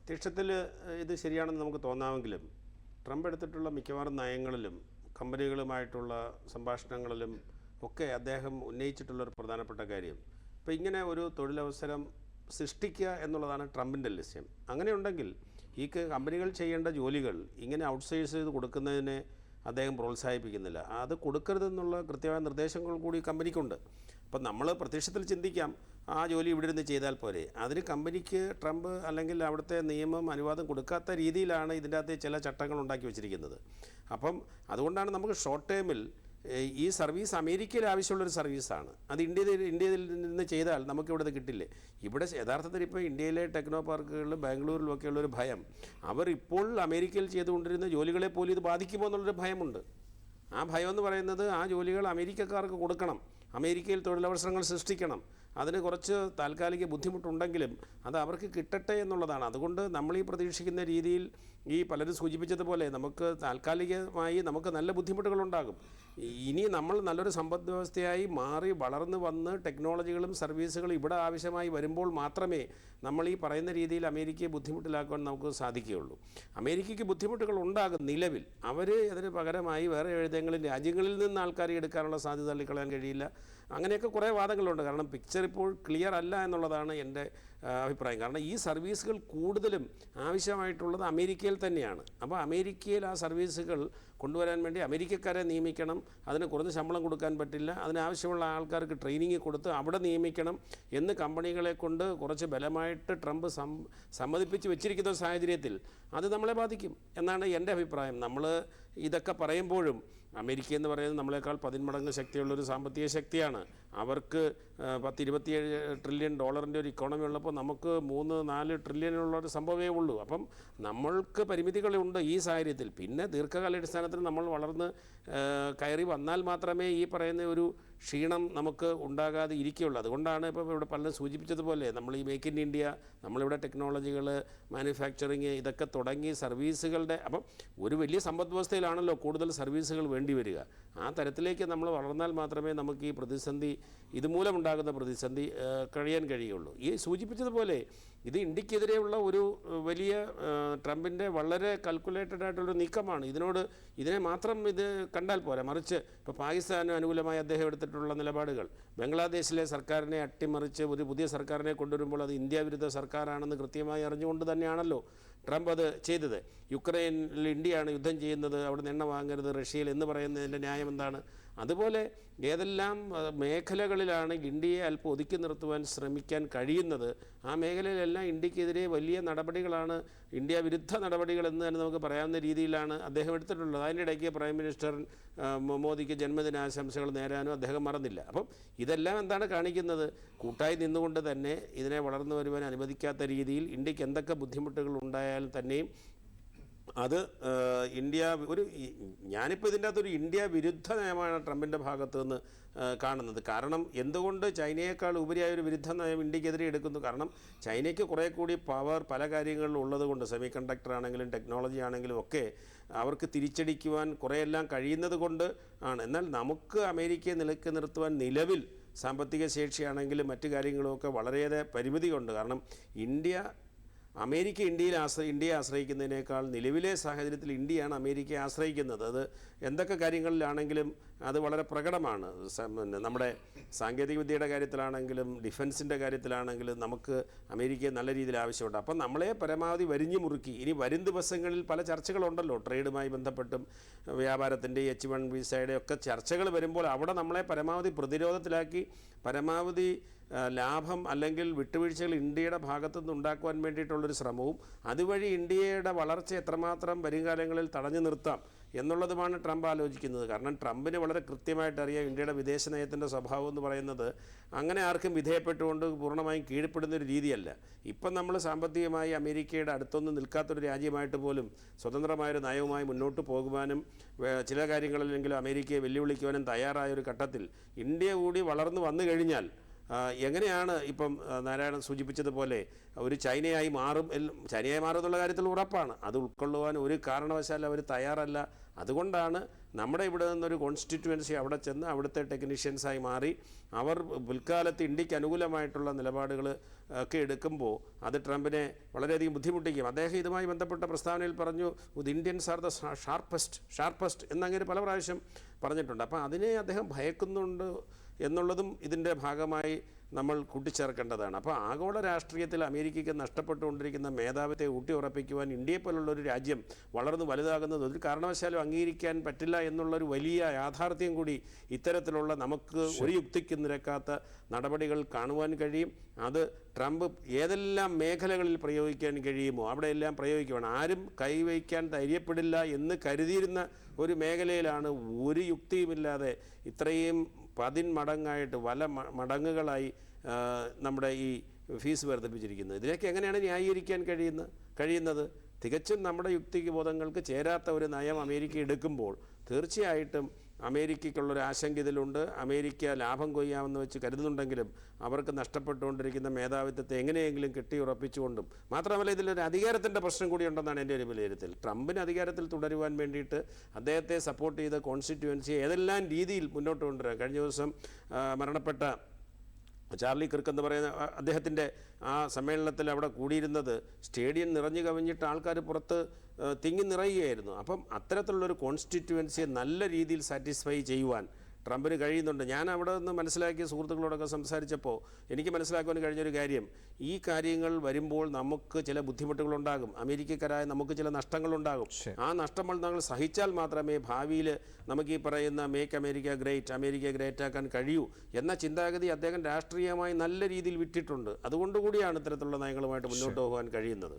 പ്രത്യക്ഷത്തിൽ ഇത് ശരിയാണെന്ന് നമുക്ക് തോന്നാമെങ്കിലും ട്രംപ് എടുത്തിട്ടുള്ള മിക്കവാറും നയങ്ങളിലും കമ്പനികളുമായിട്ടുള്ള സംഭാഷണങ്ങളിലും ഒക്കെ അദ്ദേഹം ഉന്നയിച്ചിട്ടുള്ളൊരു പ്രധാനപ്പെട്ട കാര്യം ഇപ്പോൾ ഇങ്ങനെ ഒരു തൊഴിലവസരം സൃഷ്ടിക്കുക എന്നുള്ളതാണ് ട്രംപിൻ്റെ ലക്ഷ്യം. അങ്ങനെയുണ്ടെങ്കിൽ ഈ കമ്പനികൾ ചെയ്യേണ്ട ജോലികൾ ഇങ്ങനെ ഔട്ട്സോഴ്സ് ചെയ്ത് കൊടുക്കുന്നതിനെ അദ്ദേഹം പ്രോത്സാഹിപ്പിക്കുന്നില്ല. അത് കൊടുക്കരുതെന്നുള്ള കൃത്യമായ നിർദ്ദേശങ്ങൾ കൂടി കമ്പനിക്കുണ്ട്. അപ്പം നമ്മൾ പ്രത്യക്ഷത്തിൽ ചിന്തിക്കാം, ആ ജോലി ഇവിടെ ഇരുന്ന് ചെയ്താൽ പോരെ. അതിന് കമ്പനിക്ക് ട്രംപ് അല്ലെങ്കിൽ അവിടുത്തെ നിയമം അനുവാദം കൊടുക്കാത്ത രീതിയിലാണ് ഇതിൻ്റെ അകത്ത് ചില ചട്ടങ്ങൾ ഉണ്ടാക്കി വെച്ചിരിക്കുന്നത്. അപ്പം അതുകൊണ്ടാണ് നമുക്ക് ഷോർട്ട് ടേമിൽ ഈ സർവീസ് അമേരിക്കയിൽ ആവശ്യമുള്ളൊരു സർവീസാണ്. അത് ഇന്ത്യയിൽ നിന്ന് ചെയ്താൽ നമുക്കിവിടെ അത് കിട്ടില്ലേ. ഇവിടെ യഥാർത്ഥത്തിൽ ഇപ്പോൾ ഇന്ത്യയിലെ ടെക്നോ പാർക്കുകളിലും ബാംഗ്ലൂരിലും ഉള്ളൊരു ഭയം, അവർ ഇപ്പോൾ അമേരിക്കയിൽ ചെയ്തുകൊണ്ടിരുന്ന ജോലികളെ പോലും ഇത് ബാധിക്കുമോ എന്നുള്ളൊരു ഭയമുണ്ട്. ആ ഭയം എന്ന് പറയുന്നത് ആ ജോലികൾ അമേരിക്കക്കാർക്ക് കൊടുക്കണം, അമേരിക്കയിൽ തൊഴിലവസരങ്ങൾ സൃഷ്ടിക്കണം, അതിന് കുറച്ച് താൽക്കാലിക ബുദ്ധിമുട്ടുണ്ടെങ്കിലും അത് അവർക്ക് കിട്ടട്ടെ എന്നുള്ളതാണ്. അതുകൊണ്ട് നമ്മൾ ഈ പ്രതീക്ഷിക്കുന്ന രീതിയിൽ ഈ പലരും സൂചിപ്പിച്ചതുപോലെ നമുക്ക് താൽക്കാലികമായി നമുക്ക് നല്ല ബുദ്ധിമുട്ടുകളുണ്ടാകും. ഇനി നമ്മൾ നല്ലൊരു സമ്പദ് വ്യവസ്ഥയായി മാറി വളർന്നു വന്ന് ടെക്നോളജികളും സർവീസുകളും ഇവിടെ ആവശ്യമായി വരുമ്പോൾ മാത്രമേ നമ്മൾ ഈ പറയുന്ന രീതിയിൽ അമേരിക്കയെ ബുദ്ധിമുട്ടിലാക്കുവാൻ നമുക്ക് സാധിക്കുകയുള്ളൂ. അമേരിക്കയ്ക്ക് ബുദ്ധിമുട്ടുകൾ ഉണ്ടാകും നിലവിൽ. അവർ അതിന് പകരമായി വേറെ ഏതെങ്കിലും രാജ്യങ്ങളിൽ നിന്ന് ആൾക്കാരെ എടുക്കാനുള്ള സാധ്യത തള്ളിക്കളയാൻ കഴിയില്ല. അങ്ങനെയൊക്കെ കുറേ വാദങ്ങളുണ്ട്. കാരണം പിക്ചർ ഇപ്പോൾ ക്ലിയർ അല്ല എന്നുള്ളതാണ് എൻ്റെ അഭിപ്രായം. കാരണം ഈ സർവീസുകൾ കൂടുതലും ആവശ്യമായിട്ടുള്ളത് അമേരിക്കയിൽ തന്നെയാണ്. അപ്പോൾ അമേരിക്കയിൽ ആ സർവീസുകൾ കൊണ്ടുവരാൻ വേണ്ടി അമേരിക്കക്കാരെ നിയമിക്കണം. അതിന് കുറഞ്ഞ ശമ്പളം കൊടുക്കാൻ പറ്റില്ല. അതിനാവശ്യമുള്ള ആൾക്കാർക്ക് ട്രെയിനിങ് കൊടുത്ത് അവിടെ നിയമിക്കണം എന്ന് കമ്പനികളെ കൊണ്ട് കുറച്ച് ബലമായിട്ട് ട്രംപ് സമ്മതിപ്പിച്ച് വെച്ചിരിക്കുന്ന സാഹചര്യത്തിൽ അത് നമ്മളെ ബാധിക്കും എന്നാണ് എൻ്റെ അഭിപ്രായം. നമ്മൾ ഇതൊക്കെ പറയുമ്പോഴും അമേരിക്ക എന്ന് പറയുന്നത് നമ്മളെക്കാൾ 10 മടങ്ങ് ശക്തിയുള്ളൊരു സാമ്പത്തിക ശക്തിയാണ്. അവർക്ക് $27 ട്രില്യൺ ഒരു ഇക്കോണമി ഉള്ളപ്പോൾ നമുക്ക് 3-4 ട്രില്യനുള്ളൊരു സംഭവമേ ഉള്ളൂ. അപ്പം നമ്മൾക്ക് പരിമിതികളുണ്ട് ഈ സാഹചര്യത്തിൽ. പിന്നെ ദീർഘകാലാടിസ്ഥാനത്തിൽ നമ്മൾ വളർന്ന് കയറി വന്നാൽ മാത്രമേ ഈ പറയുന്ന ഒരു ക്ഷീണം നമുക്ക് ഉണ്ടാകാതെ ഇരിക്കുകയുള്ളൂ. അതുകൊണ്ടാണ് ഇപ്പോൾ ഇവിടെ പലരും സൂചിപ്പിച്ചതുപോലെ നമ്മൾ ഈ മേക്ക് ഇൻ ഇന്ത്യ, നമ്മളിവിടെ ടെക്നോളജികൾ, മാനുഫാക്ചറിങ് ഇതൊക്കെ തുടങ്ങി സർവീസുകളുടെ അപ്പം ഒരു വലിയ സമ്പദ് വ്യവസ്ഥയിലാണല്ലോ കൂടുതൽ സർവീസുകൾ വേണ്ടി വരിക. ആ തരത്തിലേക്ക് നമ്മൾ വളർന്നാൽ മാത്രമേ നമുക്ക് ഈ പ്രതിസന്ധി, ഇതുമൂലമുണ്ടാകുന്ന പ്രതിസന്ധി കഴിയാൻ കഴിയുള്ളൂ. ഈ സൂചിപ്പിച്ചതുപോലെ ഇത് ഇന്ത്യക്കെതിരെയുള്ള ഒരു വലിയ ട്രംപിൻ്റെ വളരെ കാൽക്കുലേറ്റഡ് ആയിട്ടുള്ളൊരു നീക്കമാണ്. ഇതിനെ മാത്രം ഇത് കണ്ടാൽ പോരാ. മറിച്ച് ഇപ്പോൾ പാകിസ്ഥാന് അനുകൂലമായി അദ്ദേഹം എടുത്തിട്ടുള്ള നിലപാടുകൾ, ബംഗ്ലാദേശിലെ സർക്കാരിനെ അട്ടിമറിച്ച് ഒരു പുതിയ സർക്കാരിനെ കൊണ്ടുവരുമ്പോൾ അത് ഇന്ത്യ വിരുദ്ധ സർക്കാരാണെന്ന് കൃത്യമായി അറിഞ്ഞുകൊണ്ട് തന്നെയാണല്ലോ ട്രംപ് അത് ചെയ്തത്. യുക്രൈനിൽ ഇന്ത്യയാണ് യുദ്ധം ചെയ്യുന്നത്, അവിടെ നിന്ന് എണ്ണ വാങ്ങരുത് റഷ്യയിൽ എന്ന് പറയുന്നതിൻ്റെ ന്യായം എന്താണ്? അതുപോലെ ഏതെല്ലാം മേഖലകളിലാണ് ഇന്ത്യയെ അല്പം ഒതുക്കി നിർത്തുവാൻ ശ്രമിക്കാൻ കഴിയുന്നത്, ആ മേഖലയിലെല്ലാം ഇന്ത്യക്കെതിരെ വലിയ നടപടികളാണ്, ഇന്ത്യ വിരുദ്ധ നടപടികളെന്ന് തന്നെ നമുക്ക് പറയാവുന്ന രീതിയിലാണ് അദ്ദേഹം എടുത്തിട്ടുള്ളത്. അതിൻ്റെ ഇടയ്ക്ക് പ്രൈം മിനിസ്റ്റർ മോദിക്ക് ജന്മദിനാശംസകൾ നേരാനും അദ്ദേഹം മറന്നില്ല. അപ്പം ഇതെല്ലാം എന്താണ് കാണിക്കുന്നത്? കൂട്ടായി നിന്നുകൊണ്ട് തന്നെ ഇതിനെ വളർന്നു വരുവാൻ അനുവദിക്കാത്ത രീതിയിൽ ഇന്ത്യക്ക് എന്തൊക്കെ ബുദ്ധിമുട്ടുകൾ ഉണ്ടായാലും തന്നെയും അത് ഞാനിപ്പോൾ ഇതിൻ്റെ അകത്തൊരു ഇന്ത്യ വിരുദ്ധ നയമാണ് ട്രംപിൻ്റെ ഭാഗത്ത് നിന്ന് കാണുന്നത്. കാരണം എന്തുകൊണ്ട് ചൈനയേക്കാൾ ഉപരിയായൊരു വിരുദ്ധ നയം ഇന്ത്യക്കെതിരെ എടുക്കുന്നു? കാരണം ചൈനയ്ക്ക് കുറേ കൂടി പവർ പല കാര്യങ്ങളിലും ഉള്ളതുകൊണ്ട്, സെമി കണ്ടക്ടർ ആണെങ്കിലും ടെക്നോളജി ആണെങ്കിലും ഒക്കെ അവർക്ക് തിരിച്ചടിക്കുവാൻ കുറേയെല്ലാം കഴിയുന്നത് കൊണ്ട് ആണ്. എന്നാൽ നമുക്ക് അമേരിക്കയെ നിലക്ക് നിർത്തുവാൻ നിലവിൽ സാമ്പത്തിക ശേഷിയാണെങ്കിലും മറ്റു കാര്യങ്ങളുമൊക്കെ വളരെയേറെ പരിമിതിയുണ്ട്. കാരണം അമേരിക്ക ഇന്ത്യയെ ആശ്രയിക്കുന്നതിനേക്കാൾ നിലവിലെ സാഹചര്യത്തിൽ ഇന്ത്യയാണ് അമേരിക്കയെ ആശ്രയിക്കുന്നത്. അത് എന്തൊക്കെ കാര്യങ്ങളിലാണെങ്കിലും അത് വളരെ പ്രകടമാണ്. നമ്മുടെ സാങ്കേതികവിദ്യയുടെ കാര്യത്തിലാണെങ്കിലും ഡിഫൻസിൻ്റെ കാര്യത്തിലാണെങ്കിലും നമുക്ക് അമേരിക്കയെ നല്ല രീതിയിൽ ആവശ്യമുണ്ട്. അപ്പം നമ്മളെ പരമാവധി വരിഞ്ഞു മുറുക്കി ഇനി വരും ദിവസങ്ങളിൽ പല ചർച്ചകളുണ്ടല്ലോ, ട്രേഡുമായി ബന്ധപ്പെട്ടും വ്യാപാരത്തിൻ്റെ H1 വിസയുടെ ഒക്കെ ചർച്ചകൾ വരുമ്പോൾ അവിടെ നമ്മളെ പരമാവധി പ്രതിരോധത്തിലാക്കി പരമാവധി ലാഭം അല്ലെങ്കിൽ വിട്ടുവീഴ്ചകൾ ഇന്ത്യയുടെ ഭാഗത്തുനിന്ന് ഉണ്ടാക്കുവാൻ വേണ്ടിയിട്ടുള്ളൊരു ശ്രമവും അതുവഴി ഇന്ത്യയുടെ വളർച്ച എത്രമാത്രം വരും കാലങ്ങളിൽ തടഞ്ഞു നിർത്താം എന്നുള്ളതുമാണ് ട്രംപ് ആലോചിക്കുന്നത്. കാരണം ട്രംപിന് വളരെ കൃത്യമായിട്ട് അറിയാം ഇന്ത്യയുടെ വിദേശ നയത്തിൻ്റെ സ്വഭാവം എന്ന് പറയുന്നത് അങ്ങനെ ആർക്കും വിധേയപ്പെട്ടുകൊണ്ട് പൂർണ്ണമായും കീഴ്പ്പെടുന്നൊരു രീതിയല്ല. ഇപ്പം നമ്മൾ സാമ്പത്തികമായി അമേരിക്കയുടെ അടുത്തൊന്നും നിൽക്കാത്തൊരു രാജ്യമായിട്ട് പോലും സ്വതന്ത്രമായൊരു നയവുമായി മുന്നോട്ട് പോകുവാനും ചില കാര്യങ്ങളിലെങ്കിലും അമേരിക്കയെ വെല്ലുവിളിക്കുവാനും തയ്യാറായൊരു ഘട്ടത്തിൽ ഇന്ത്യ കൂടി വളർന്നു വന്നു കഴിഞ്ഞാൽ എങ്ങനെയാണ് ഇപ്പം നാരായണൻ സൂചിപ്പിച്ചതുപോലെ ഒരു ചൈനയായി മാറും എന്നുള്ള കാര്യത്തിൽ ഉറപ്പാണ്. അത് ഉൾക്കൊള്ളുവാൻ ഒരു കാരണവശാലും അവർ തയ്യാറല്ല. അതുകൊണ്ടാണ് നമ്മുടെ ഇവിടെ നിന്നൊരു കോൺസ്റ്റിറ്റ്യുവൻസി അവിടെ ചെന്ന് അവിടുത്തെ ടെക്നീഷ്യൻസായി മാറി അവർ പിൽക്കാലത്ത് ഇന്ത്യക്ക് അനുകൂലമായിട്ടുള്ള നിലപാടുകൾ ഒക്കെ എടുക്കുമ്പോൾ അത് ട്രംപിനെ വളരെയധികം ബുദ്ധിമുട്ടിക്കും. അദ്ദേഹം ഇതുമായി ബന്ധപ്പെട്ട പ്രസ്താവനയിൽ പറഞ്ഞു, the Indians are the sharpest എന്നങ്ങനെ പല പ്രാവശ്യം പറഞ്ഞിട്ടുണ്ട്. അപ്പോൾ അതിനെ അദ്ദേഹം ഭയക്കുന്നുണ്ട് എന്നുള്ളതും ഇതിൻ്റെ ഭാഗമായി നമ്മൾ കൂട്ടിച്ചേർക്കേണ്ടതാണ്. അപ്പോൾ ആഗോള രാഷ്ട്രീയത്തിൽ അമേരിക്കയ്ക്ക് നഷ്ടപ്പെട്ടുകൊണ്ടിരിക്കുന്ന മേധാവിത്വത്തെ ഊട്ടിയുറപ്പിക്കുവാൻ ഇന്ത്യയെപ്പോലുള്ളൊരു രാജ്യം വളർന്നു വലുതാകുന്നത് ഒരു കാരണവശാലും അംഗീകരിക്കാൻ പറ്റില്ല എന്നുള്ളൊരു വലിയ യാഥാർത്ഥ്യം കൂടി ഇത്തരത്തിലുള്ള നമുക്ക് ഒരു യുക്തിക്ക് നിരക്കാത്ത നടപടികൾ കാണുവാൻ കഴിയും. അത് ട്രംപ് ഏതെല്ലാം മേഖലകളിൽ പ്രയോഗിക്കാൻ കഴിയുമോ അവിടെയെല്ലാം പ്രയോഗിക്കുകയാണ്. ആരും കൈവയ്ക്കാൻ ധൈര്യപ്പെടില്ല എന്ന് കരുതിയിരുന്ന ഒരു മേഖലയിലാണ് ഒരു യുക്തിയുമില്ലാതെ ഇത്രയും 10 മടങ്ങായിട്ട് മടങ്ങുകളായി നമ്മുടെ ഈ ഫീസ് വർദ്ധിപ്പിച്ചിരിക്കുന്നത്. ഇതിലേക്ക് എങ്ങനെയാണ് ന്യായീകരിക്കാൻ കഴിയുന്നത്? തികച്ചും നമ്മുടെ യുക്തിക്ക് ബോധങ്ങൾക്ക് ചേരാത്ത ഒരു നയം അമേരിക്ക എടുക്കുമ്പോൾ തീർച്ചയായിട്ടും അമേരിക്കയ്ക്കുള്ളൊരു ആശങ്ക ഇതിലുണ്ട്. അമേരിക്ക ലാഭം കൊയ്യാമെന്ന് വെച്ച് കരുതുന്നുണ്ടെങ്കിലും അവർക്ക് നഷ്ടപ്പെട്ടുകൊണ്ടിരിക്കുന്ന മേധാവിത്വത്തെ എങ്ങനെയെങ്കിലും കെട്ടിയുറപ്പിച്ചുകൊണ്ടും മാത്രമല്ല ഇതിലൊരു അധികാരത്തിൻ്റെ പ്രശ്നം കൂടിയുണ്ടെന്നാണ് എൻ്റെ ഒരു വിലയിരുത്തൽ. ട്രംപിന് അധികാരത്തിൽ തുടരുവാൻ വേണ്ടിയിട്ട് അദ്ദേഹത്തെ സപ്പോർട്ട് ചെയ്ത കോൺസ്റ്റിറ്റ്യുവൻസി ഏതെല്ലാം രീതിയിൽ മുന്നോട്ട് കൊണ്ടുവരാം. കഴിഞ്ഞ ദിവസം മരണപ്പെട്ട ചാർലി കിർക്ക് എന്ന് പറയുന്ന അദ്ദേഹത്തിൻ്റെ ആ സമ്മേളനത്തിൽ അവിടെ കൂടിയിരുന്നത് സ്റ്റേഡിയം നിറഞ്ഞു കവിഞ്ഞിട്ട് ആൾക്കാർ പുറത്ത് തിങ്ങി നിറയുകയായിരുന്നു. അപ്പം അത്തരത്തിലുള്ളൊരു കോൺസ്റ്റിറ്റ്യുവൻസിയെ നല്ല രീതിയിൽ സാറ്റിസ്ഫൈ ചെയ്യുവാൻ ട്രംപിന് കഴിയുന്നുണ്ട്. ഞാൻ അവിടെ നിന്ന് മനസ്സിലാക്കിയ സുഹൃത്തുക്കളോടൊക്കെ സംസാരിച്ചപ്പോൾ എനിക്ക് മനസ്സിലാക്കുവാൻ കഴിഞ്ഞൊരു കാര്യം, ഈ കാര്യങ്ങൾ വരുമ്പോൾ നമുക്ക് ചില ബുദ്ധിമുട്ടുകളുണ്ടാകും, അമേരിക്കക്കാരായ നമുക്ക് ചില നഷ്ടങ്ങളുണ്ടാകും. ആ നഷ്ടങ്ങൾ നമ്മൾ സഹിച്ചാൽ മാത്രമേ ഭാവിയിൽ നമുക്ക് ഈ പറയുന്ന മേക്ക് അമേരിക്ക ഗ്രേറ്റ് ആക്കാൻ കഴിയൂ എന്ന ചിന്താഗതി അദ്ദേഹം രാഷ്ട്രീയമായി നല്ല രീതിയിൽ വിട്ടിട്ടുണ്ട്. അതുകൊണ്ടുകൂടിയാണ് ഇത്തരത്തിലുള്ള നയങ്ങളുമായിട്ട് മുന്നോട്ട് പോകാൻ കഴിയുന്നത്.